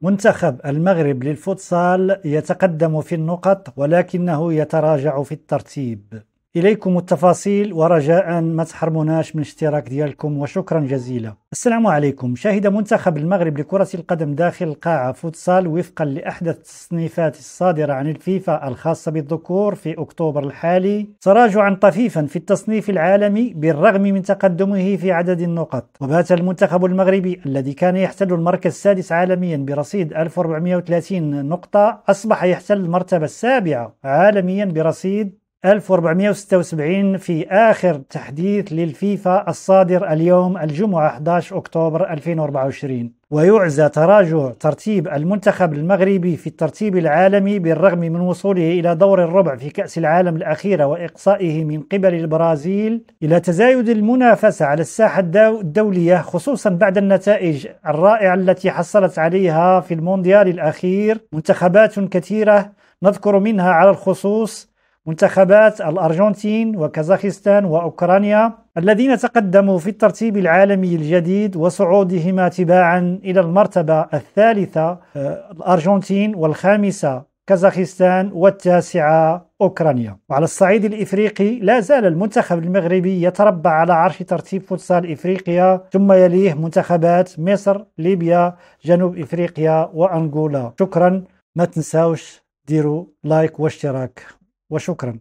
منتخب المغرب للفوتسال يتقدم في النقط ولكنه يتراجع في الترتيب. إليكم التفاصيل ورجاء ما تحرموناش من اشتراك ديالكم وشكرا جزيلا. السلام عليكم. شهد منتخب المغرب لكرة القدم داخل القاعة فوتسال وفقا لأحدث التصنيفات الصادرة عن الفيفا الخاصة بالذكور في أكتوبر الحالي تراجعا طفيفا في التصنيف العالمي بالرغم من تقدمه في عدد النقط. وبات المنتخب المغربي الذي كان يحتل المركز السادس عالميا برصيد 1430 نقطة أصبح يحتل المرتبة السابعة عالميا برصيد 1476 في آخر تحديث للفيفا الصادر اليوم الجمعة 11 أكتوبر 2024. ويعزى تراجع ترتيب المنتخب المغربي في الترتيب العالمي بالرغم من وصوله إلى دور الربع في كأس العالم الأخيرة وإقصائه من قبل البرازيل إلى تزايد المنافسة على الساحة الدولية، خصوصا بعد النتائج الرائعة التي حصلت عليها في المونديال الأخير منتخبات كثيرة، نذكر منها على الخصوص منتخبات الأرجنتين وكازاخستان وأوكرانيا الذين تقدموا في الترتيب العالمي الجديد وصعودهما تباعا إلى المرتبة الثالثة الأرجنتين والخامسة كازاخستان والتاسعة أوكرانيا. وعلى الصعيد الإفريقي لا زال المنتخب المغربي يتربع على عرش ترتيب فوتسال إفريقيا، ثم يليه منتخبات مصر، ليبيا، جنوب إفريقيا وأنغولا. شكرا، ما تنساوش ديروا لايك واشتراك وشكرا.